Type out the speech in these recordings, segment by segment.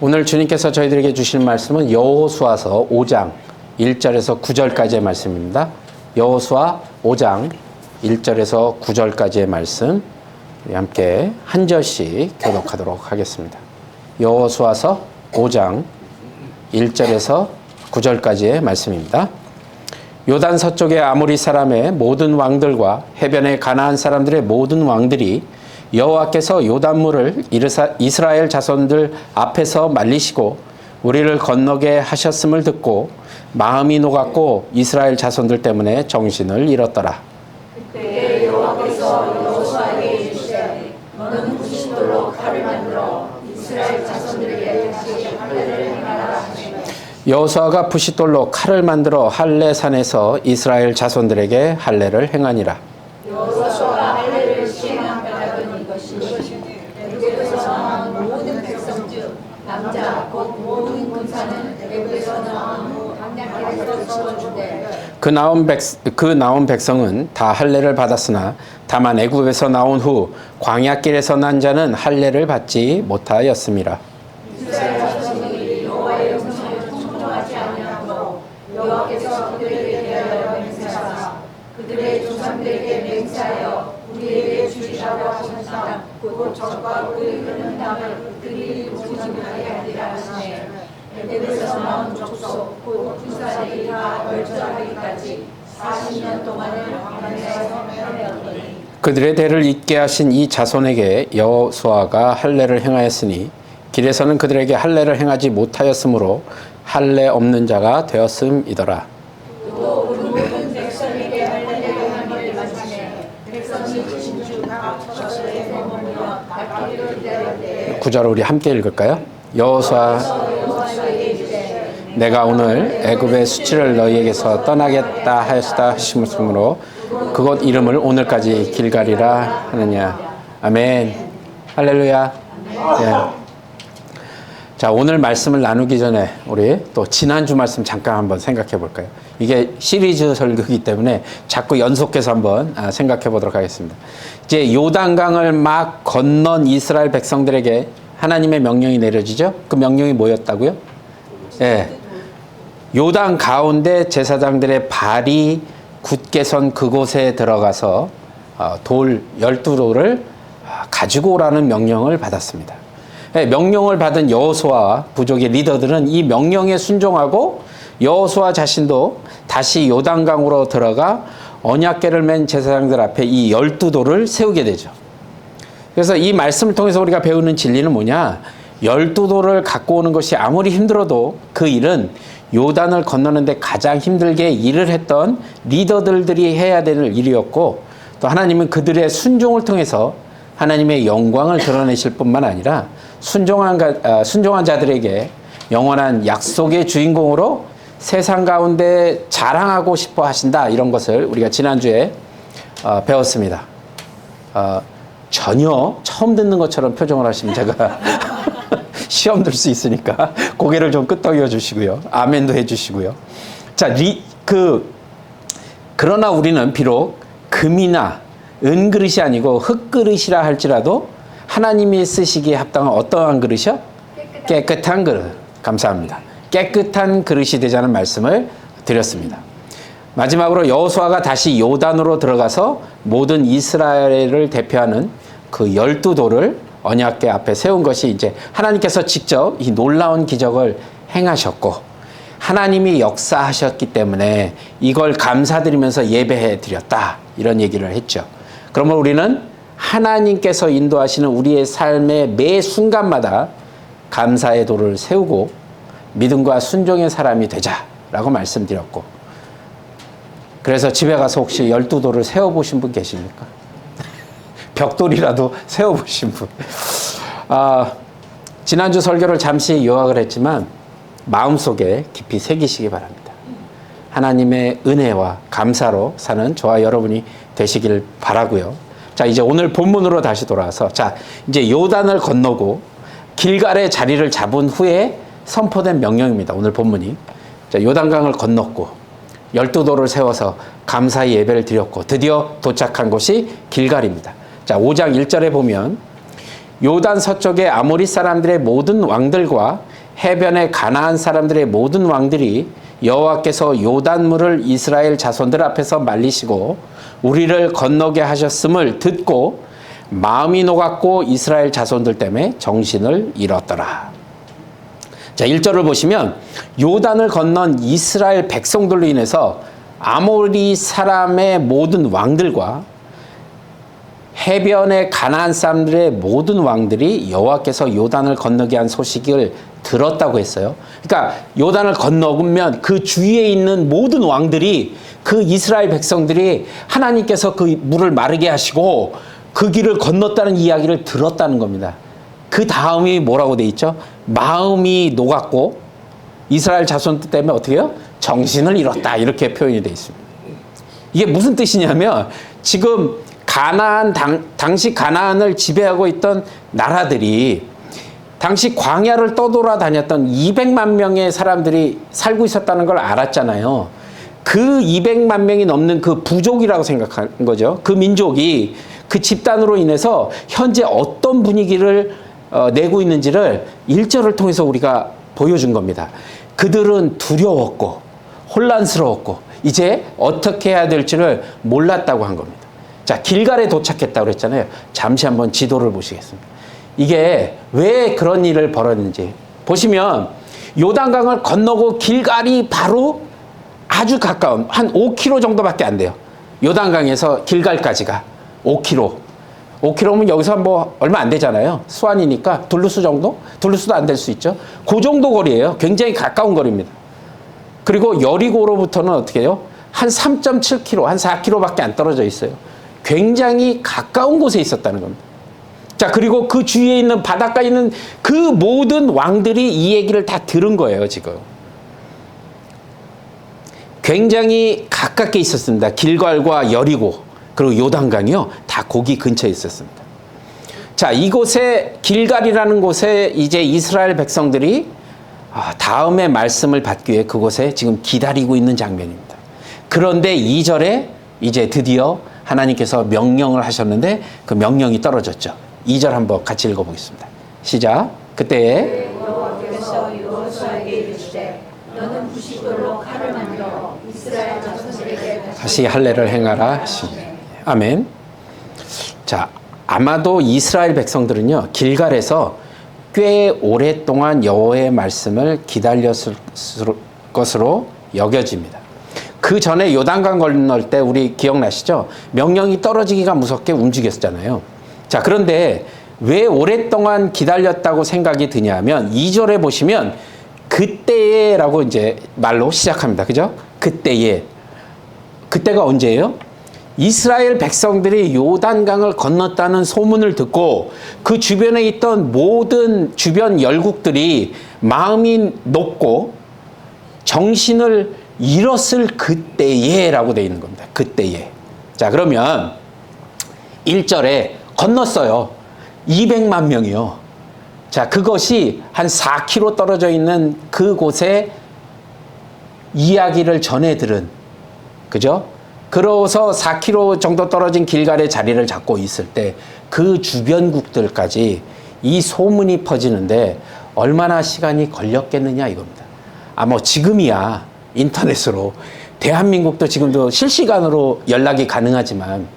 오늘 주님께서 저희들에게 주신 말씀은 여호수아서 5장 1절에서 9절까지의 말씀입니다. 여호수아 5장 1절에서 9절까지의 말씀 우리 함께 한 절씩 교독하도록 하겠습니다. 여호수아서 5장 1절에서 9절까지의 말씀입니다. 요단 서쪽의 아모리 사람의 모든 왕들과 해변의 가나안 사람들의 모든 왕들이 여호와께서 요단물을 이스라엘 자손들 앞에서 말리시고 우리를 건너게 하셨음을 듣고 마음이 녹았고 이스라엘 자손들 때문에 정신을 잃었더라. 그때 여호와께서 여호수아에게 이르시되 너는 부싯돌로 칼을 만들어 이스라엘 자손들에게 다시 할례를 행하라 하시매 여호수아가 부싯돌로 칼을 만들어 할례산에서 이스라엘 자손들에게 할례를 행하니라. 여호수아가 할례를 시행한 까닭은 이것이 애굽에서 나온 모든 백성 중 남자 곧 모든 군사는 애굽에서 나온 후 광야길에서 쳐주되 그 나온 백성은 다 할례를 받았으나 다만 애굽에서 나온 후 광야길에서 난 자는 할례를 받지 못하였음이라. 이스라엘 자손이 여호와의 음성을 청종하지 아니하므로 여호와께서 그들에게 대하여 맹세하사 그들의 조상들에게 맹세하여 우리에게 주시라고 하신 땅 곧 적과 꿀이 흐르는 땅을 그들이 보증하게 하리라 하시네. 애굽에서 나온 족속 곧 군사들이 다 멸절하기까지 40년 동안을 광야에서 헤매었더니 그들의 대를 잇게 하신 이 자손에게 여호수아가 할례를 행하였으니 길에서는 그들에게 할례를 행하지 못하였으므로 할례 없는 자가 되었음이더라. 또 모든 백성에게 할례를 행하기를 마치매 백성이 진주 각 처소에 머물며 닿기를 기다릴 때에 9절 우리 함께 읽을까요? 여호수아 여호와에게 이르되 내가 오늘 애굽의 수치를 너희에게서 떠나겠다 하였다 하심으로 그곳 이름을 오늘까지 길갈이라 하느냐. 아멘. 할렐루야. 네. 자, 오늘 말씀을 나누기 전에 우리 또 지난주 말씀 잠깐 한번 생각해 볼까요? 이게 시리즈 설교이기 때문에 자꾸 연속해서 한번 생각해 보도록 하겠습니다. 이제 요단강을 막 건넌 이스라엘 백성들에게 하나님의 명령이 내려지죠? 그 명령이 뭐였다고요? 예. 요단 가운데 제사장들의 발이 굳게 선 그곳에 들어가서 돌 12돌을 가지고 오라는 명령을 받았습니다. 명령을 받은 여호수아와 부족의 리더들은 이 명령에 순종하고 여호수아 자신도 다시 요단강으로 들어가 언약궤를 맨 제사장들 앞에 이 12돌을 세우게 되죠. 그래서 이 말씀을 통해서 우리가 배우는 진리는 뭐냐? 12돌을 갖고 오는 것이 아무리 힘들어도 그 일은 요단을 건너는데 가장 힘들게 일을 했던 리더들이 해야 되는 일이었고 또 하나님은 그들의 순종을 통해서 하나님의 영광을 드러내실 뿐만 아니라 순종한 자들에게 영원한 약속의 주인공으로 세상 가운데 자랑하고 싶어 하신다. 이런 것을 우리가 지난주에 배웠습니다. 전혀 처음 듣는 것처럼 표정을 하시면 제가 시험 들 수 있으니까 고개를 좀 끄덕여 주시고요. 아멘도 해 주시고요. 자, 그러나 우리는 비록 금이나 은그릇이 아니고 흙그릇이라 할지라도 하나님이 쓰시기에 합당한 어떠한 그릇이요? 깨끗한 그릇. 감사합니다. 깨끗한 그릇이 되자는 말씀을 드렸습니다. 마지막으로 여호수아가 다시 요단으로 들어가서 모든 이스라엘을 대표하는 그 12돌을 언약궤 앞에 세운 것이 이제 하나님께서 직접 이 놀라운 기적을 행하셨고 하나님이 역사하셨기 때문에 이걸 감사드리면서 예배해 드렸다. 이런 얘기를 했죠. 그러면 우리는 하나님께서 인도하시는 우리의 삶의 매 순간마다 감사의 돌을 세우고 믿음과 순종의 사람이 되자라고 말씀드렸고 그래서 집에 가서 혹시 12돌을 세워보신 분 계십니까? 벽돌이라도 세워보신 분. 지난주 설교를 잠시 요약을 했지만 마음속에 깊이 새기시기 바랍니다. 하나님의 은혜와 감사로 사는 저와 여러분이 되시길 바라고요. 자, 이제 오늘 본문으로 다시 돌아와서 자, 이제 요단을 건너고 길갈의 자리를 잡은 후에 선포된 명령입니다. 오늘 본문이. 자, 요단강을 건넜고 12돌을 세워서 감사의 예배를 드렸고 드디어 도착한 곳이 길갈입니다. 자, 5장 1절에 보면 요단 서쪽의 아모리 사람들의 모든 왕들과 해변의 가나안 사람들의 모든 왕들이 여호와께서 요단물을 이스라엘 자손들 앞에서 말리시고 우리를 건너게 하셨음을 듣고 마음이 녹았고 이스라엘 자손들 때문에 정신을 잃었더라. 자, 1절을 보시면 요단을 건넌 이스라엘 백성들로 인해서 아모리 사람의 모든 왕들과 해변의 가나안 사람들의 모든 왕들이 여호와께서 요단을 건너게 한 소식을 들었다고 했어요. 그러니까 요단을 건너면 그 주위에 있는 모든 왕들이 그 이스라엘 백성들이 하나님께서 그 물을 마르게 하시고 그 길을 건넜다는 이야기를 들었다는 겁니다. 그 다음이 뭐라고 돼 있죠? 마음이 녹았고 이스라엘 자손들 때문에 어떻게 해요? 정신을 잃었다, 이렇게 표현이 돼 있습니다. 이게 무슨 뜻이냐면 지금 가나안 당시 가나안을 지배하고 있던 나라들이 당시 광야를 떠돌아다녔던 200만 명의 사람들이 살고 있었다는 걸 알았잖아요. 그 200만 명이 넘는 그 부족이라고 생각한 거죠. 그 민족이 그 집단으로 인해서 현재 어떤 분위기를 내고 있는지를 1절을 통해서 우리가 보여준 겁니다. 그들은 두려웠고 혼란스러웠고 이제 어떻게 해야 될지를 몰랐다고 한 겁니다. 자, 길갈에 도착했다고 그랬잖아요. 잠시 한번 지도를 보시겠습니다. 이게 왜 그런 일을 벌였는지 보시면 요단강을 건너고 길갈이 바로 아주 가까운 한 5km 정도밖에 안 돼요. 요단강에서 길갈까지가 5km. 5km면 여기서 뭐 얼마 안 되잖아요. 수완이니까 둘루스 정도? 둘루스도 안 될 수 있죠. 그 정도 거리예요. 굉장히 가까운 거리입니다. 그리고 여리고로부터는 어떻게 해요? 한 3.7km, 한 4km밖에 안 떨어져 있어요. 굉장히 가까운 곳에 있었다는 겁니다. 자, 그리고 그 주위에 있는 바닷가에 있는 그 모든 왕들이 이 얘기를 다 들은 거예요, 지금. 굉장히 가깝게 있었습니다. 길갈과 여리고, 그리고 요단강이요. 다 거기 근처에 있었습니다. 자, 이곳에 길갈이라는 곳에 이제 이스라엘 백성들이 다음의 말씀을 받기 위해 그곳에 지금 기다리고 있는 장면입니다. 그런데 2절에 이제 드디어 하나님께서 명령을 하셨는데 그 명령이 떨어졌죠. 2절 한번 같이 읽어보겠습니다. 시작. 그때에 여호와께서 여호수아에게 이르시되 너는 부싯돌로 칼을 만들어 이스라엘 자손들에게 다시 할례를 행하라 하시니. 아멘. 자, 아마도 이스라엘 백성들은요 길갈에서 꽤 오랫동안 여호와의 말씀을 기다렸을 것으로 여겨집니다. 그 전에 요단강 건널 때 우리 기억나시죠? 명령이 떨어지기가 무섭게 움직였잖아요. 자, 그런데 왜 오랫동안 기다렸다고 생각이 드냐면 2절에 보시면 그때에라고 이제 말로 시작합니다. 그죠? 그때에. 그때가 언제예요? 이스라엘 백성들이 요단강을 건넜다는 소문을 듣고 그 주변에 있던 모든 주변 열국들이 마음이 높고 정신을 잃었을 그때에라고 되어 있는 겁니다. 그때에. 자, 그러면 1절에 건넜어요. 200만 명이요. 자, 그것이 한 4km 떨어져 있는 그곳에 이야기를 전해 들은, 그죠? 그러고서 4km 정도 떨어진 길갈의 자리를 잡고 있을 때 그 주변국들까지 이 소문이 퍼지는데 얼마나 시간이 걸렸겠느냐 이겁니다. 뭐 지금이야 인터넷으로 대한민국도 지금도 실시간으로 연락이 가능하지만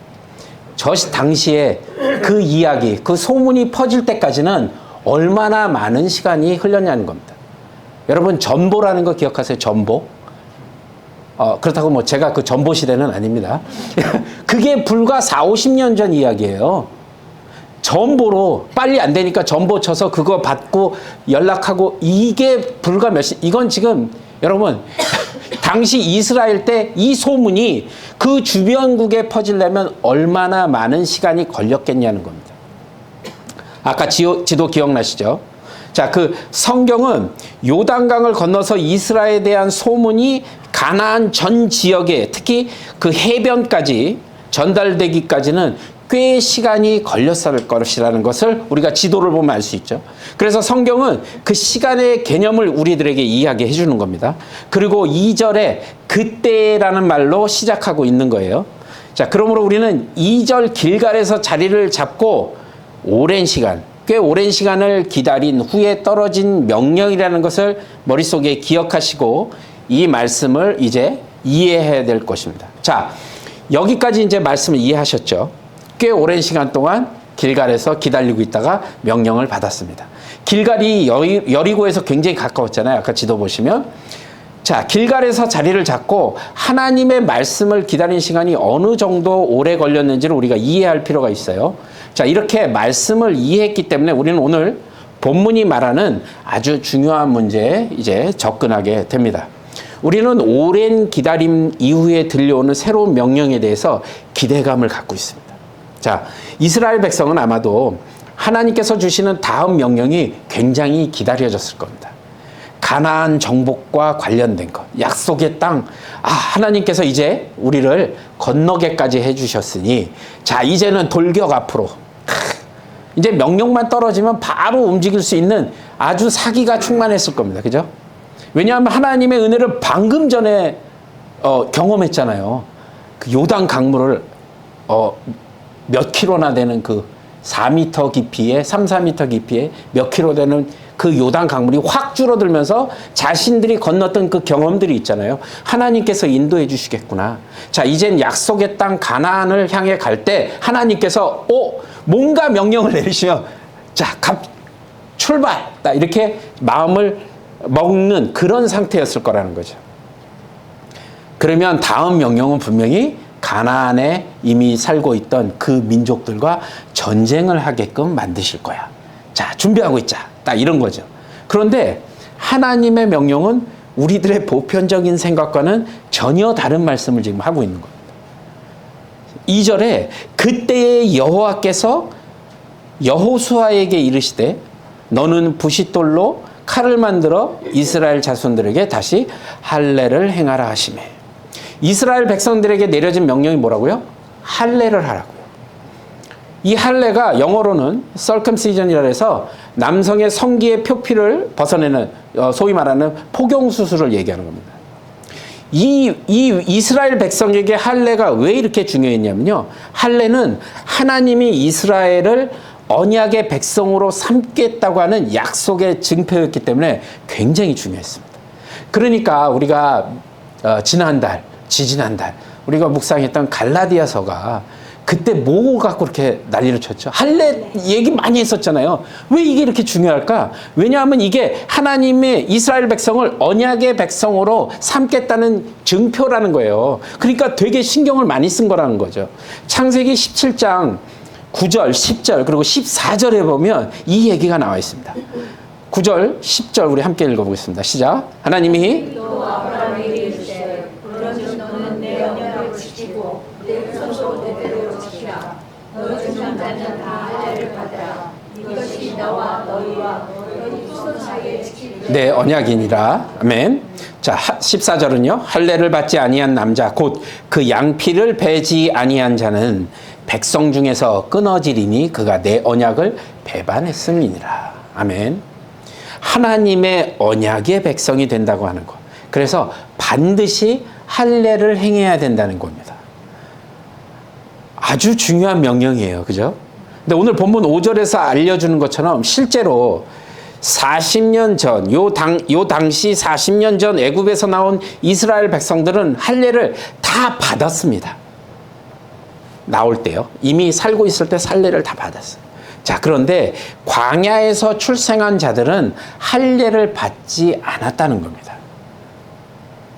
저 당시에 그 이야기, 그 소문이 퍼질 때까지는 얼마나 많은 시간이 흘렀냐는 겁니다. 여러분 전보라는 거 기억하세요? 전보? 그렇다고 뭐 제가 그 전보 시대는 아닙니다. 그게 불과 40-50년 전 이야기예요. 전보로 빨리 안 되니까 전보 쳐서 그거 받고 연락하고 이게 불과 이건 지금 여러분 당시 이스라엘 때 이 소문이 그 주변국에 퍼지려면 얼마나 많은 시간이 걸렸겠냐는 겁니다. 아까 지도 기억나시죠? 자, 그 성경은 요단강을 건너서 이스라엘에 대한 소문이 가나안 전 지역에 특히 그 해변까지 전달되기까지는 꽤 시간이 걸렸을 것이라는 것을 우리가 지도를 보면 알 수 있죠. 그래서 성경은 그 시간의 개념을 우리들에게 이야기해 주는 겁니다. 그리고 2절에 그때라는 말로 시작하고 있는 거예요. 자, 그러므로 우리는 2절 길갈에서 자리를 잡고 오랜 시간, 꽤 오랜 시간을 기다린 후에 떨어진 명령이라는 것을 머릿속에 기억하시고 이 말씀을 이제 이해해야 될 것입니다. 자, 여기까지 이제 말씀을 이해하셨죠? 꽤 오랜 시간 동안 길갈에서 기다리고 있다가 명령을 받았습니다. 길갈이 여리고에서 굉장히 가까웠잖아요. 아까 지도 보시면. 자, 길갈에서 자리를 잡고 하나님의 말씀을 기다린 시간이 어느 정도 오래 걸렸는지를 우리가 이해할 필요가 있어요. 자, 이렇게 말씀을 이해했기 때문에 우리는 오늘 본문이 말하는 아주 중요한 문제에 이제 접근하게 됩니다. 우리는 오랜 기다림 이후에 들려오는 새로운 명령에 대해서 기대감을 갖고 있습니다. 자, 이스라엘 백성은 아마도 하나님께서 주시는 다음 명령이 굉장히 기다려졌을 겁니다. 가나안 정복과 관련된 것, 약속의 땅. 하나님께서 이제 우리를 건너게까지 해주셨으니, 자, 이제는 돌격 앞으로. 이제 명령만 떨어지면 바로 움직일 수 있는 아주 사기가 충만했을 겁니다. 그죠? 왜냐하면 하나님의 은혜를 방금 전에 경험했잖아요. 그 요단 강물을 몇 킬로나 되는 그 4m 깊이에 4m 깊이에 몇 킬로 되는 그 요단 강물이 확 줄어들면서 자신들이 건넜던 그 경험들이 있잖아요. 하나님께서 인도해 주시겠구나. 자, 이젠 약속의 땅 가나안을 향해 갈 때 하나님께서 뭔가 명령을 내리시면 자, 출발! 이렇게 마음을 먹는 그런 상태였을 거라는 거죠. 그러면 다음 명령은 분명히 가나안에 이미 살고 있던 그 민족들과 전쟁을 하게끔 만드실 거야. 자, 준비하고 있자. 딱 이런 거죠. 그런데 하나님의 명령은 우리들의 보편적인 생각과는 전혀 다른 말씀을 지금 하고 있는 겁니다. 2절에 그때의 여호와께서 여호수아에게 이르시되 너는 부싯돌로 칼을 만들어 이스라엘 자손들에게 다시 할례를 행하라 하시매. 이스라엘 백성들에게 내려진 명령이 뭐라고요? 할례를 하라고요. 이 할례가 영어로는 circumcision이라 해서 남성의 성기의 표피를 벗어내는 소위 말하는 포경 수술을 얘기하는 겁니다. 이 이스라엘 백성에게 할례가 왜 이렇게 중요했냐면요. 할례는 하나님이 이스라엘을 언약의 백성으로 삼겠다고 하는 약속의 증표였기 때문에 굉장히 중요했습니다. 그러니까 우리가 지지난달 우리가 묵상했던 갈라디아서가 그때 뭐 갖고 그렇게 난리를 쳤죠? 할례 얘기 많이 했었잖아요. 왜 이게 이렇게 중요할까? 왜냐하면 이게 하나님의 이스라엘 백성을 언약의 백성으로 삼겠다는 증표라는 거예요. 그러니까 되게 신경을 많이 쓴 거라는 거죠. 창세기 17장 9절, 10절, 그리고 14절에 보면 이 얘기가 나와 있습니다. 9절, 10절 우리 함께 읽어보겠습니다. 시작. 하나님이 또 아브라함에게 이르시되 그러면 너는 내 언약을 지키고 내 선소대대로 지키라. 너희 중 남자는 다 할례를 받으라. 이것이 너와 너희와 너희 후손 사이에 지키리라. 네, 언약이니라. 아멘. 자, 14절은요. 할례를 받지 아니한 남자 곧 그 양피를 베지 아니한 자는 백성 중에서 끊어지리니 그가 내 언약을 배반했음이니라. 아멘. 하나님의 언약의 백성이 된다고 하는 것. 그래서 반드시 할례를 행해야 된다는 겁니다. 아주 중요한 명령이에요. 그죠? 근데 오늘 본문 5절에서 알려주는 것처럼 실제로 40년 전, 요 당시 40년 전 애굽에서 나온 이스라엘 백성들은 할례를 다 받았습니다. 나올 때요. 이미 살고 있을 때 할례를 다 받았어요. 자, 그런데 광야에서 출생한 자들은 할례를 받지 않았다는 겁니다.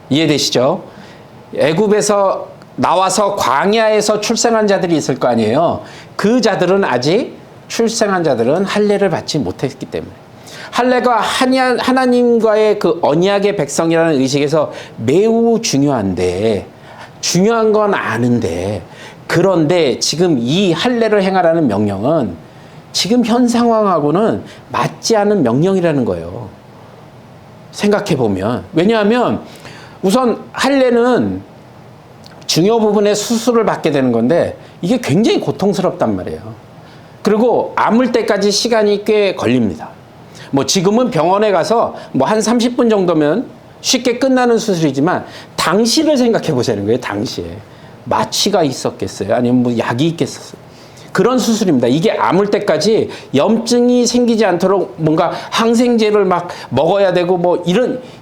이해되시죠? 애굽에서 나와서 광야에서 출생한 자들이 있을 거 아니에요. 그 자들은 아직 출생한 자들은 할례를 받지 못했기 때문에. 할례가 하나님과의 그 언약의 백성이라는 의식에서 매우 중요한데, 중요한 건 아는데, 그런데 지금 이 할례를 행하라는 명령은 지금 현 상황하고는 맞지 않은 명령이라는 거예요. 생각해 보면. 왜냐하면 우선 할례는 중요 부분의 수술을 받게 되는 건데 이게 굉장히 고통스럽단 말이에요. 그리고 아물 때까지 시간이 꽤 걸립니다. 뭐 지금은 병원에 가서 뭐 한 30분 정도면 쉽게 끝나는 수술이지만 당시를 생각해 보자는 거예요. 당시에 마취가 있었겠어요? 아니면 뭐 약이 있겠었어요? 그런 수술입니다. 이게 아물 때까지 염증이 생기지 않도록 뭔가 항생제를 막 먹어야 되고 뭐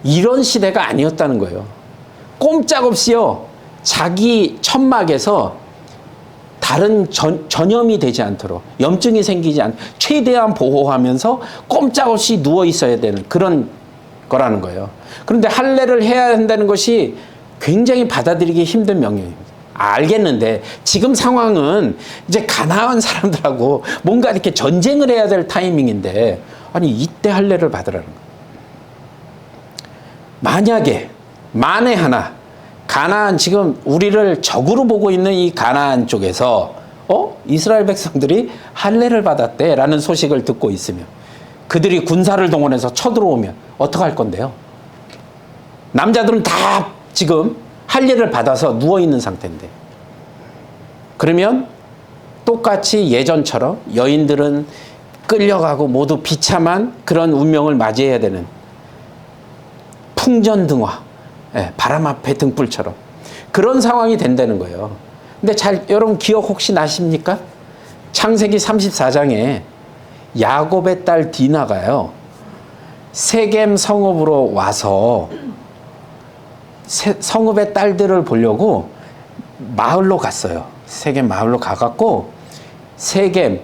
이런 시대가 아니었다는 거예요. 꼼짝없이요, 자기 천막에서 다른 전염이 되지 않도록, 염증이 생기지 않도록 최대한 보호하면서 꼼짝없이 누워 있어야 되는 그런 거라는 거예요. 그런데 할례를 해야 한다는 것이 굉장히 받아들이기 힘든 명령입니다. 알겠는데 지금 상황은 이제 가나안 사람들하고 뭔가 이렇게 전쟁을 해야 될 타이밍인데, 아니 이때 할례를 받으라는 거예요. 만에 하나 가나안, 지금 우리를 적으로 보고 있는 이 가나안 쪽에서 이스라엘 백성들이 할례를 받았대라는 소식을 듣고 있으면, 그들이 군사를 동원해서 쳐들어오면 어떡할 건데요? 남자들은 다 지금 할례를 받아서 누워있는 상태인데, 그러면 똑같이 예전처럼 여인들은 끌려가고 모두 비참한 그런 운명을 맞이해야 되는, 풍전등화, 바람 앞에 등불처럼 그런 상황이 된다는 거예요. 근데 여러분 기억 혹시 나십니까? 창세기 34장에 야곱의 딸 디나가요, 세겜 성읍으로 와서 성읍의 딸들을 보려고 마을로 갔어요. 세겜 마을로 가갖고 세겜,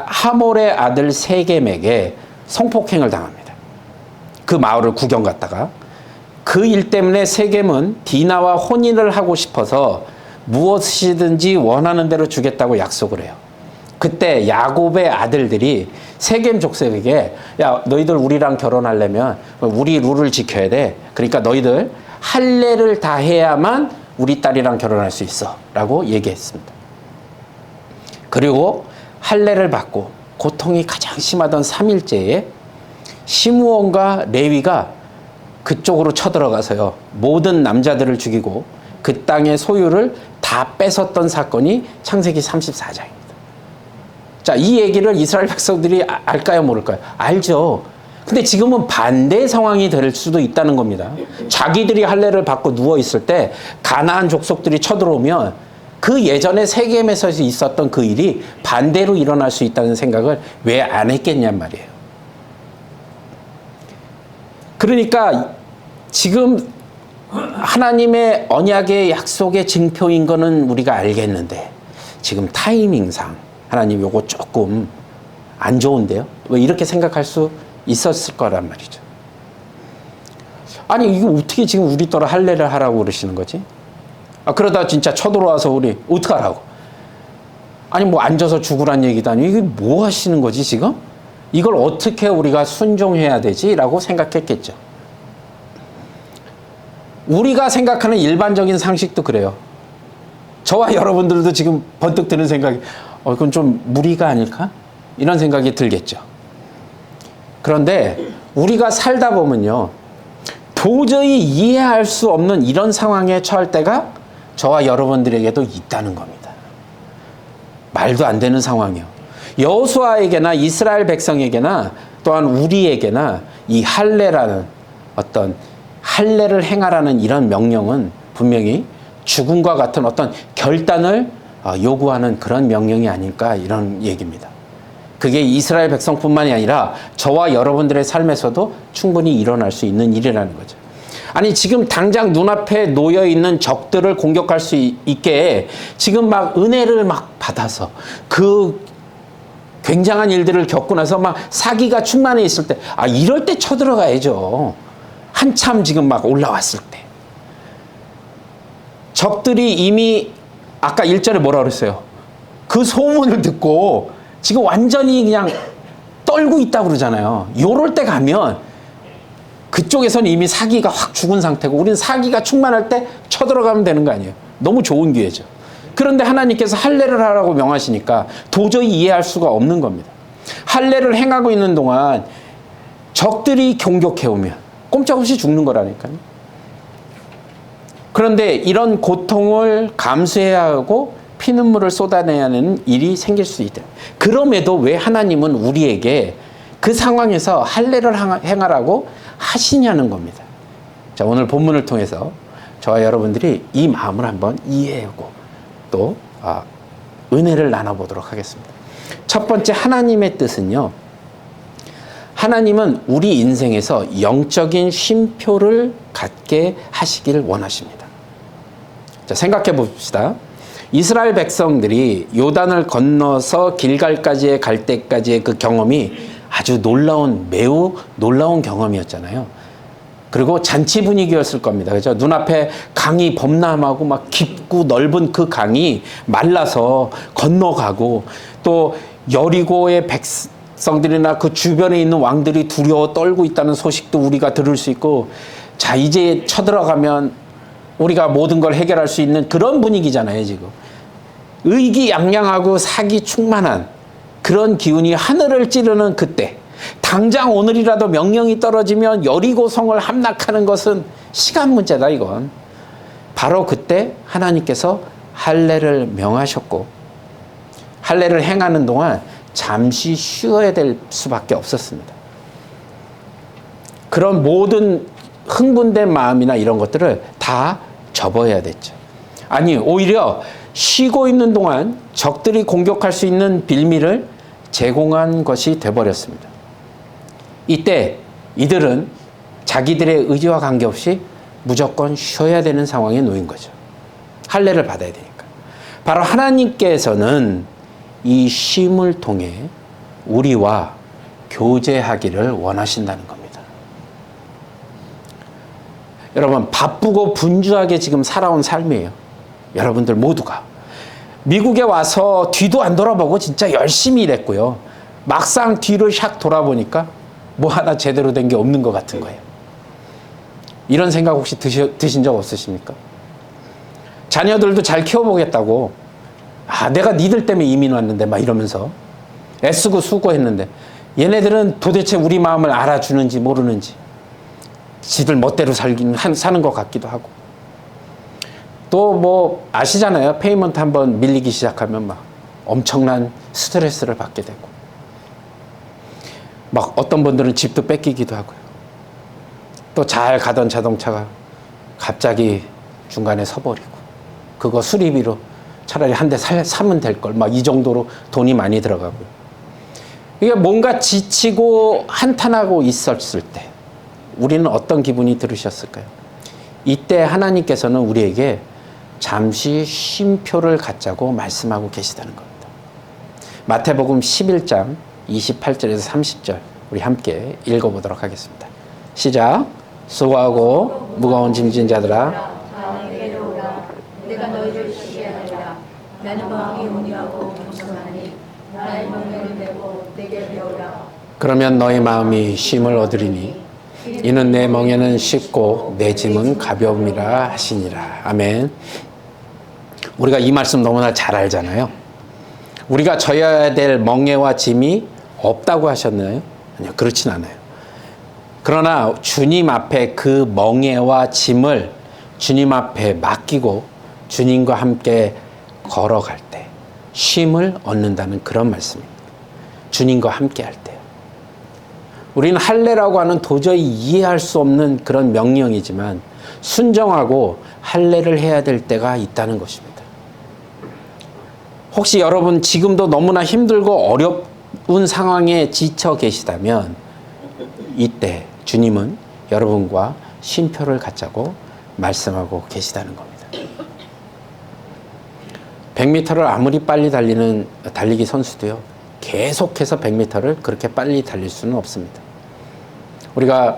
하몰의 아들 세겜에게 성폭행을 당합니다. 그 마을을 구경 갔다가 그 일 때문에 세겜은 디나와 혼인을 하고 싶어서 무엇이든지 원하는 대로 주겠다고 약속을 해요. 그때 야곱의 아들들이 세겜 족속에게, 야 너희들 우리랑 결혼하려면 우리 룰을 지켜야 돼. 그러니까 너희들 할례를 다 해야만 우리 딸이랑 결혼할 수 있어 라고 얘기했습니다. 그리고 할례를 받고 고통이 가장 심하던 3일째에 시므온과 레위가 그쪽으로 쳐들어가서요, 모든 남자들을 죽이고 그 땅의 소유를 다 뺏었던 사건이 창세기 34장입니다. 자, 이 얘기를 이스라엘 백성들이 알까요, 모를까요? 알죠. 근데 지금은 반대 상황이 될 수도 있다는 겁니다. 자기들이 할례를 받고 누워 있을 때 가나안 족속들이 쳐들어오면 그 예전에 세겜에서 있었던 그 일이 반대로 일어날 수 있다는 생각을 왜 안 했겠냔 말이에요. 그러니까 지금 하나님의 언약의 약속의 증표인 거는 우리가 알겠는데, 지금 타이밍상 하나님 요거 조금 안 좋은데요? 왜 이렇게 생각할 수 있었을 거란 말이죠. 아니 이거 어떻게 지금 우리 딸을 할례를 하라고 그러시는 거지? 그러다 진짜 쳐들어와서 우리 어떡하라고? 아니 뭐 앉아서 죽으란 얘기도 아니고 이게 뭐 하시는 거지 지금? 이걸 어떻게 우리가 순종해야 되지? 라고 생각했겠죠. 우리가 생각하는 일반적인 상식도 그래요. 저와 여러분들도 지금 번뜩 드는 생각이, 이건 좀 무리가 아닐까? 이런 생각이 들겠죠. 그런데 우리가 살다 보면요, 도저히 이해할 수 없는 이런 상황에 처할 때가 저와 여러분들에게도 있다는 겁니다. 말도 안 되는 상황이요. 여호수아에게나 이스라엘 백성에게나 또한 우리에게나 이 할례라는 어떤 할례를 행하라는 이런 명령은 분명히 죽음과 같은 어떤 결단을 요구하는 그런 명령이 아닐까, 이런 얘기입니다. 그게 이스라엘 백성뿐만이 아니라 저와 여러분들의 삶에서도 충분히 일어날 수 있는 일이라는 거죠. 아니 지금 당장 눈앞에 놓여있는 적들을 공격할 수 있게 지금 막 은혜를 막 받아서 그 굉장한 일들을 겪고 나서 막 사기가 충만해 있을 때, 이럴 때 쳐들어가야죠. 한참 지금 막 올라왔을 때. 적들이 이미 아까 1절에 뭐라 그랬어요? 그 소문을 듣고 지금 완전히 그냥 떨고 있다고 그러잖아요. 요럴 때 가면 그쪽에서는 이미 사기가 확 죽은 상태고 우리는 사기가 충만할 때 쳐들어가면 되는 거 아니에요. 너무 좋은 기회죠. 그런데 하나님께서 할례를 하라고 명하시니까 도저히 이해할 수가 없는 겁니다. 할례를 행하고 있는 동안 적들이 공격해오면 꼼짝없이 죽는 거라니까요. 그런데 이런 고통을 감수해야 하고 피눈물을 쏟아내야 하는 일이 생길 수 있다. 그럼에도 왜 하나님은 우리에게 그 상황에서 할례를 행하라고 하시냐는 겁니다. 자, 오늘 본문을 통해서 저와 여러분들이 이 마음을 한번 이해하고 또 은혜를 나눠보도록 하겠습니다. 첫 번째, 하나님의 뜻은요, 하나님은 우리 인생에서 영적인 쉼표를 갖게 하시기를 원하십니다. 자, 생각해 봅시다. 이스라엘 백성들이 요단을 건너서 길갈까지 갈 때까지의 그 경험이 아주 매우 놀라운 경험이었잖아요. 그리고 잔치 분위기였을 겁니다. 그죠? 눈앞에 강이 범람하고 막 깊고 넓은 그 강이 말라서 건너가고, 또 여리고의 백성들이나 그 주변에 있는 왕들이 두려워 떨고 있다는 소식도 우리가 들을 수 있고, 자, 이제 쳐들어가면 우리가 모든 걸 해결할 수 있는 그런 분위기잖아요, 지금. 의기양양하고 사기 충만한 그런 기운이 하늘을 찌르는 그때, 당장 오늘이라도 명령이 떨어지면 여리고성을 함락하는 것은 시간 문제다, 이건. 바로 그때 하나님께서 할례를 명하셨고, 할례를 행하는 동안 잠시 쉬어야 될 수밖에 없었습니다. 그런 모든 흥분된 마음이나 이런 것들을 다 접어야 됐죠. 아니, 오히려 쉬고 있는 동안 적들이 공격할 수 있는 빌미를 제공한 것이 돼버렸습니다. 이때 이들은 자기들의 의지와 관계없이 무조건 쉬어야 되는 상황에 놓인 거죠. 할례를 받아야 되니까. 바로 하나님께서는 이 쉼을 통해 우리와 교제하기를 원하신다는 겁니다. 여러분, 바쁘고 분주하게 지금 살아온 삶이에요. 여러분들 모두가. 미국에 와서 뒤도 안 돌아보고 진짜 열심히 일했고요. 막상 뒤를 샥 돌아보니까 뭐 하나 제대로 된 게 없는 것 같은 거예요. 이런 생각 혹시 드신 적 없으십니까? 자녀들도 잘 키워보겠다고, 내가 니들 때문에 이민 왔는데 막 이러면서 애쓰고 수고했는데, 얘네들은 도대체 우리 마음을 알아주는지 모르는지 지들 멋대로 사는 것 같기도 하고, 또 뭐 아시잖아요. 페이먼트 한번 밀리기 시작하면 막 엄청난 스트레스를 받게 되고, 막 어떤 분들은 집도 뺏기기도 하고요. 또 잘 가던 자동차가 갑자기 중간에 서버리고, 그거 수리비로 차라리 한 대 사면 될 걸, 막 이 정도로 돈이 많이 들어가고요. 이게 뭔가 지치고 한탄하고 있었을 때 우리는 어떤 기분이 들으셨을까요? 이때 하나님께서는 우리에게 잠시 쉼표를 갖자고 말씀하고 계시다는 겁니다. 마태복음 11장 28절에서 30절 우리 함께 읽어보도록 하겠습니다. 시작. 수고하고 무거운 짐진 자들아, 내게로 오라. 내가 너희를 쉬게 하리라. 나는 마음이 온유하고 겸손하니 나의 멍에를 메고 내게 배우라. 그러면 너희 마음이 쉼을 얻으리니 이는 내 멍에는 쉽고 내 짐은 가벼움이라 하시니라. 아멘. 우리가 이 말씀 너무나 잘 알잖아요. 우리가 져야 될 멍에와 짐이 없다고 하셨나요? 아니요, 그렇진 않아요. 그러나 주님 앞에 그 멍에와 짐을 주님 앞에 맡기고 주님과 함께 걸어갈 때 쉼을 얻는다는 그런 말씀입니다. 주님과 함께 할 때. 우리는 할례라고 하는 도저히 이해할 수 없는 그런 명령이지만 순종하고 할례를 해야 될 때가 있다는 것입니다. 혹시 여러분 지금도 너무나 힘들고 어려운 상황에 지쳐 계시다면 이때 주님은 여러분과 쉼표를 갖자고 말씀하고 계시다는 겁니다. 100m를 아무리 빨리 달리기 선수도요, 계속해서 100m를 그렇게 빨리 달릴 수는 없습니다. 우리가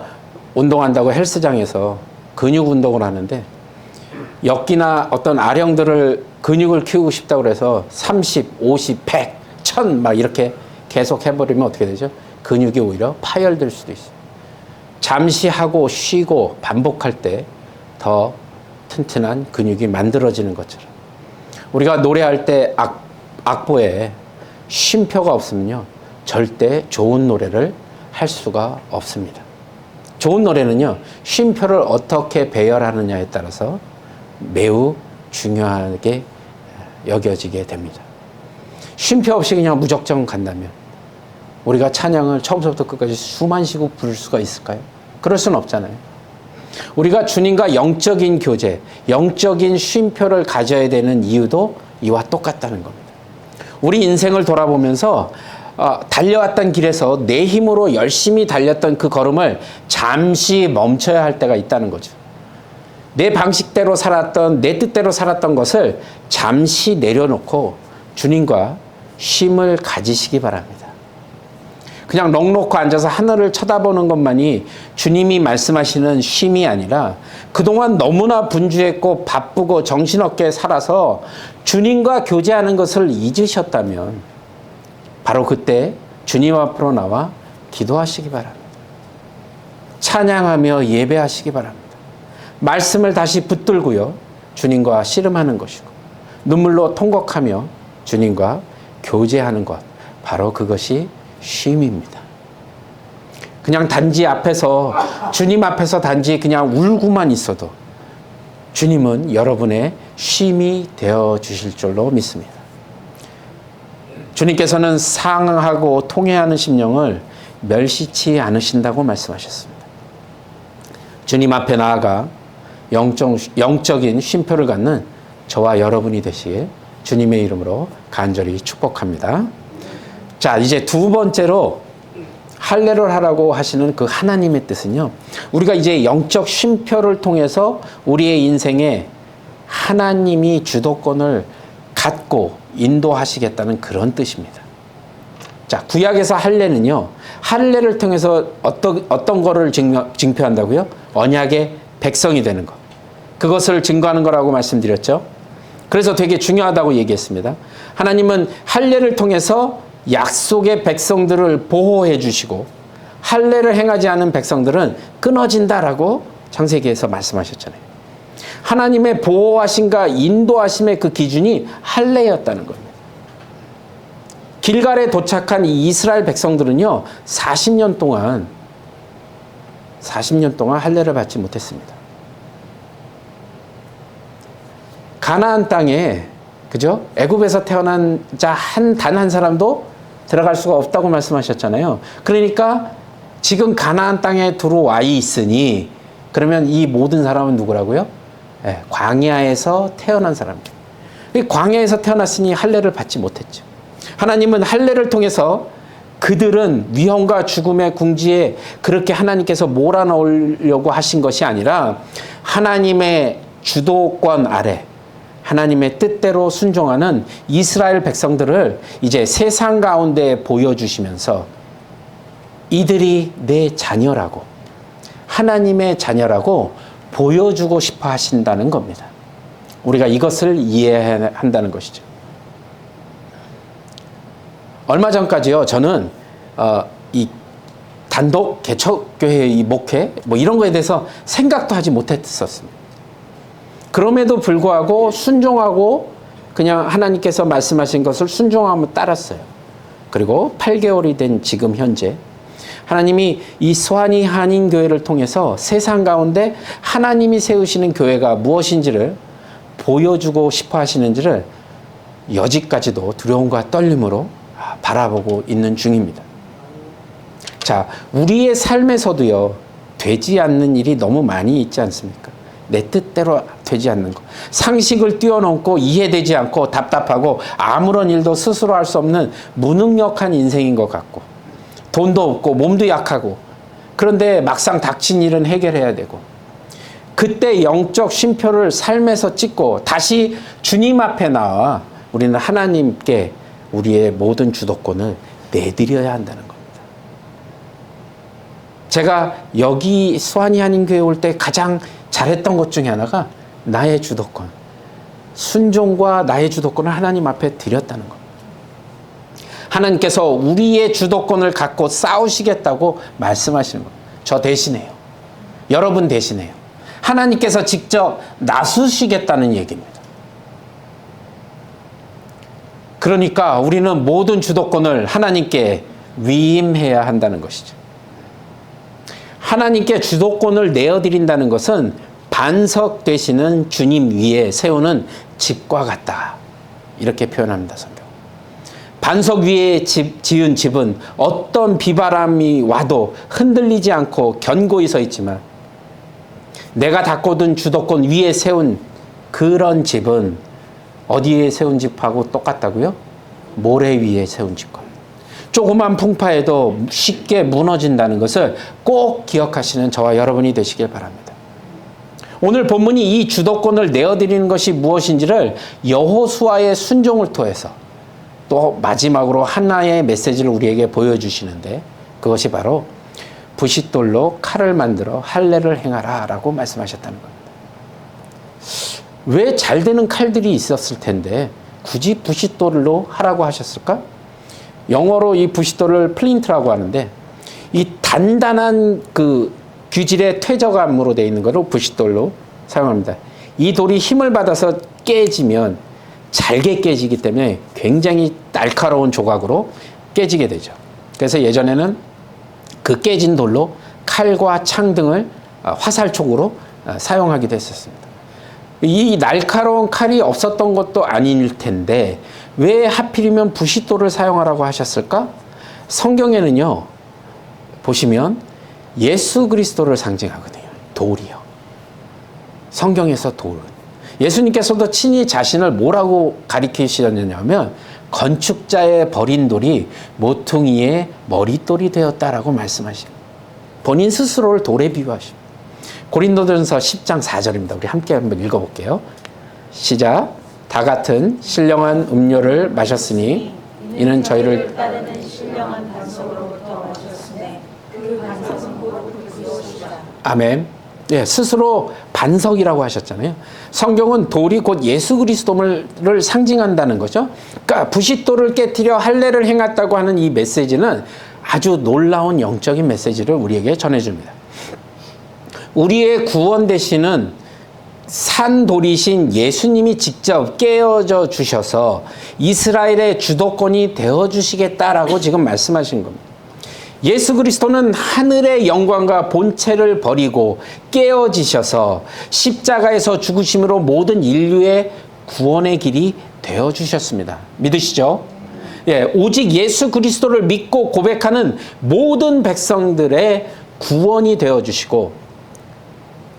운동한다고 헬스장에서 근육 운동을 하는데 역기나 어떤 아령들을 근육을 키우고 싶다고 해서 30, 50, 100, 1000 막 이렇게 계속 해버리면 어떻게 되죠? 근육이 오히려 파열될 수도 있어요. 잠시 하고 쉬고 반복할 때 더 튼튼한 근육이 만들어지는 것처럼 우리가 노래할 때 악보에 쉼표가 없으면요 절대 좋은 노래를 할 수가 없습니다. 좋은 노래는요 쉼표를 어떻게 배열하느냐에 따라서 매우 중요하게 여겨지게 됩니다. 쉼표 없이 그냥 무작정 간다면 우리가 찬양을 처음부터 끝까지 수만 시고 부를 수가 있을까요? 그럴 수는 없잖아요. 우리가 주님과 영적인 교제, 영적인 쉼표를 가져야 되는 이유도 이와 똑같다는 겁니다. 우리 인생을 돌아보면서 달려왔던 길에서 내 힘으로 열심히 달렸던 그 걸음을 잠시 멈춰야 할 때가 있다는 거죠. 내 방식대로 살았던, 내 뜻대로 살았던 것을 잠시 내려놓고 주님과 쉼을 가지시기 바랍니다. 그냥 넋놓고 앉아서 하늘을 쳐다보는 것만이 주님이 말씀하시는 쉼이 아니라 그동안 너무나 분주했고 바쁘고 정신없게 살아서 주님과 교제하는 것을 잊으셨다면 바로 그때 주님 앞으로 나와 기도하시기 바랍니다. 찬양하며 예배하시기 바랍니다. 말씀을 다시 붙들고요, 주님과 씨름하는 것이고 눈물로 통곡하며 주님과 교제하는 것, 바로 그것이 쉼입니다. 그냥 단지 앞에서, 주님 앞에서 단지 그냥 울고만 있어도 주님은 여러분의 쉼이 되어 주실 줄로 믿습니다. 주님께서는 상하고 통회하는 심령을 멸시치 않으신다고 말씀하셨습니다. 주님 앞에 나아가 영적인 쉼표를 갖는 저와 여러분이 되시길 주님의 이름으로 간절히 축복합니다. 자, 이제 두 번째로 할례를 하라고 하시는 그 하나님의 뜻은요, 우리가 이제 영적 쉼표를 통해서 우리의 인생에 하나님이 주도권을 갖고 인도하시겠다는 그런 뜻입니다. 자, 구약에서 할례는요, 할례를 통해서 어떤 거를 증표한다고요? 언약의 백성이 되는 것. 그것을 증거하는 거라고 말씀드렸죠. 그래서 되게 중요하다고 얘기했습니다. 하나님은 할례를 통해서 약속의 백성들을 보호해 주시고 할례를 행하지 않은 백성들은 끊어진다라고 창세기에서 말씀하셨잖아요. 하나님의 보호하심과 인도하심의 그 기준이 할례였다는 겁니다. 길갈에 도착한 이 이스라엘 백성들은요, 40년 동안 할례를 받지 못했습니다. 가나안 땅에, 그죠? 애굽에서 태어난 자 단 한 사람도 들어갈 수가 없다고 말씀하셨잖아요. 그러니까 지금 가나안 땅에 들어와 있으니 그러면 이 모든 사람은 누구라고요? 네, 광야에서 태어난 사람들. 광야에서 태어났으니 할례를 받지 못했죠. 하나님은 할례를 통해서 그들은 위험과 죽음의 궁지에 그렇게 하나님께서 몰아넣으려고 하신 것이 아니라 하나님의 주도권 아래 하나님의 뜻대로 순종하는 이스라엘 백성들을 이제 세상 가운데 보여주시면서 이들이 내 자녀라고, 하나님의 자녀라고 보여주고 싶어 하신다는 겁니다. 우리가 이것을 이해해야 한다는 것이죠. 얼마 전까지요, 저는 이 단독 개척교회 이 목회 뭐 이런 거에 대해서 생각도 하지 못했었습니다. 그럼에도 불구하고 순종하고 그냥 하나님께서 말씀하신 것을 순종하며 따랐어요. 그리고 8개월이 된 지금 현재 하나님이 이 소환이 한인교회를 통해서 세상 가운데 하나님이 세우시는 교회가 무엇인지를 보여주고 싶어 하시는지를 여지까지도 두려움과 떨림으로 바라보고 있는 중입니다. 자, 우리의 삶에서도요, 되지 않는 일이 너무 많이 있지 않습니까? 내 뜻대로 되지 않는 것. 상식을 뛰어넘고 이해되지 않고 답답하고 아무런 일도 스스로 할 수 없는 무능력한 인생인 것 같고, 돈도 없고 몸도 약하고, 그런데 막상 닥친 일은 해결해야 되고, 그때 영적 쉼표를 삶에서 찍고 다시 주님 앞에 나와 우리는 하나님께 우리의 모든 주도권을 내드려야 한다는 겁니다. 제가 여기 수완이 한인교회 올 때 가장 잘했던 것 중에 하나가 나의 주도권, 순종과 나의 주도권을 하나님 앞에 드렸다는 겁니다. 하나님께서 우리의 주도권을 갖고 싸우시겠다고 말씀하시는 겁니다. 저 대신해요. 여러분 대신해요. 하나님께서 직접 나서시겠다는 얘기입니다. 그러니까 우리는 모든 주도권을 하나님께 위임해야 한다는 것이죠. 하나님께 주도권을 내어드린다는 것은 반석 되시는 주님 위에 세우는 집과 같다. 이렇게 표현합니다, 성경. 반석 위에 지은 집은 어떤 비바람이 와도 흔들리지 않고 견고히 서 있지만 내가 갖고든 주도권 위에 세운 그런 집은 어디에 세운 집하고 똑같다고요? 모래 위에 세운 집권. 조그만 풍파에도 쉽게 무너진다는 것을 꼭 기억하시는 저와 여러분이 되시길 바랍니다. 오늘 본문이 이 주도권을 내어드리는 것이 무엇인지를 여호수아의 순종을 통해서 또 마지막으로 하나의 메시지를 우리에게 보여주시는데, 그것이 바로 부싯돌로 칼을 만들어 할례를 행하라 라고 말씀하셨다는 겁니다. 왜 잘 되는 칼들이 있었을 텐데 굳이 부싯돌로 하라고 하셨을까? 영어로 이 부싯돌을 플린트라고 하는데, 이 단단한 그 규질의 퇴적암으로 되어 있는 것을 부싯돌로 사용합니다. 이 돌이 힘을 받아서 깨지면 잘게 깨지기 때문에 굉장히 날카로운 조각으로 깨지게 되죠. 그래서 예전에는 그 깨진 돌로 칼과 창 등을 화살촉으로 사용하기도 했었습니다. 이 날카로운 칼이 없었던 것도 아닐 텐데 왜 하필이면 부싯돌을 사용하라고 하셨을까? 성경에는요, 보시면 예수 그리스도를 상징하거든요. 돌이요. 성경에서 돌. 예수님께서도 친히 자신을 뭐라고 가리키셨냐면 건축자의 버린 돌이 모퉁이의 머릿돌이 되었다라고 말씀하십니다. 본인 스스로를 돌에 비유하십니다. 고린도전서 10장 4절입니다. 우리 함께 한번 읽어볼게요. 시작. 다 같은 신령한 음료를 마셨으니 이는 저희를 따르는 신령한 반석으로부터 마셨으니 그 반석은 곧 그리스도시다. 아멘. 예, 스스로 반석이라고 하셨잖아요. 성경은 돌이 곧 예수 그리스도를 상징한다는 거죠. 그러니까 부싯돌을 깨뜨려 할례를 행했다고 하는 이 메시지는 아주 놀라운 영적인 메시지를 우리에게 전해줍니다. 우리의 구원 되시는 산돌이신 예수님이 직접 깨어져 주셔서 이스라엘의 주도권이 되어주시겠다라고 지금 말씀하신 겁니다. 예수 그리스도는 하늘의 영광과 본체를 버리고 깨어지셔서 십자가에서 죽으심으로 모든 인류의 구원의 길이 되어주셨습니다. 믿으시죠? 예, 오직 예수 그리스도를 믿고 고백하는 모든 백성들의 구원이 되어주시고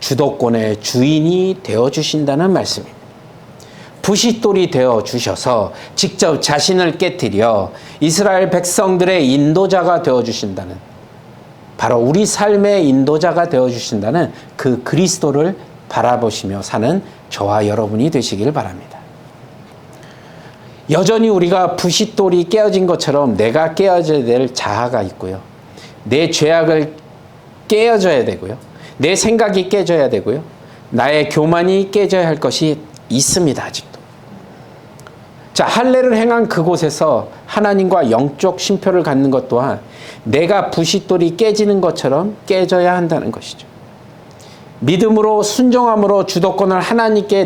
주도권의 주인이 되어주신다는 말씀입니다. 부싯돌이 되어주셔서 직접 자신을 깨뜨려 이스라엘 백성들의 인도자가 되어주신다는, 바로 우리 삶의 인도자가 되어주신다는 그 그리스도를 바라보시며 사는 저와 여러분이 되시길 바랍니다. 여전히 우리가 부싯돌이 깨어진 것처럼 내가 깨어져야 될 자아가 있고요. 내 죄악을 깨어져야 되고요. 내 생각이 깨져야 되고요. 나의 교만이 깨져야 할 것이 있습니다. 아직도. 자, 할례를 행한 그곳에서 하나님과 영적 쉼표를 갖는 것 또한 내가 부싯돌이 깨지는 것처럼 깨져야 한다는 것이죠. 믿음으로 순종함으로 주도권을 하나님께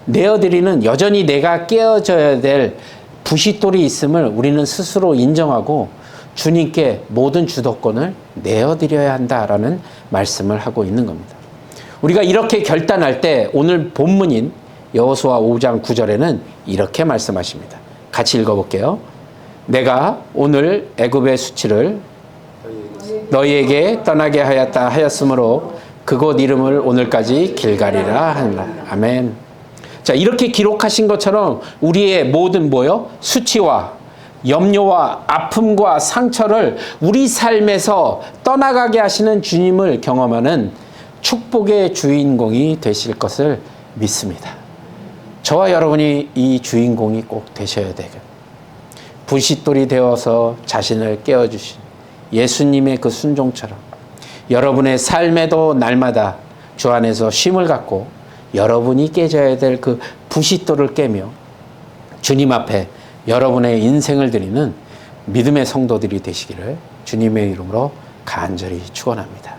내어드리는 여전히 내가 깨어져야 될 부싯돌이 있음을 우리는 스스로 인정하고 주님께 모든 주도권을 내어드려야 한다라는 말씀을 하고 있는 겁니다. 우리가 이렇게 결단할 때 오늘 본문인 여호수아 5장 9절에는 이렇게 말씀하십니다. 같이 읽어볼게요. 내가 오늘 애굽의 수치를 너희에게 떠나게 하였다 하였으므로 그곳 이름을 오늘까지 길갈이라 하니라. 아멘. 자, 이렇게 기록하신 것처럼 우리의 모든 수치와 염려와 아픔과 상처를 우리 삶에서 떠나가게 하시는 주님을 경험하는 축복의 주인공이 되실 것을 믿습니다. 저와 여러분이 이 주인공이 꼭 되셔야 되고, 부싯돌이 되어서 자신을 깨워주신 예수님의 그 순종처럼 여러분의 삶에도 날마다 주 안에서 쉼을 갖고 여러분이 깨져야 될 그 부싯돌을 깨며 주님 앞에 여러분의 인생을 드리는 믿음의 성도들이 되시기를 주님의 이름으로 간절히 축원합니다.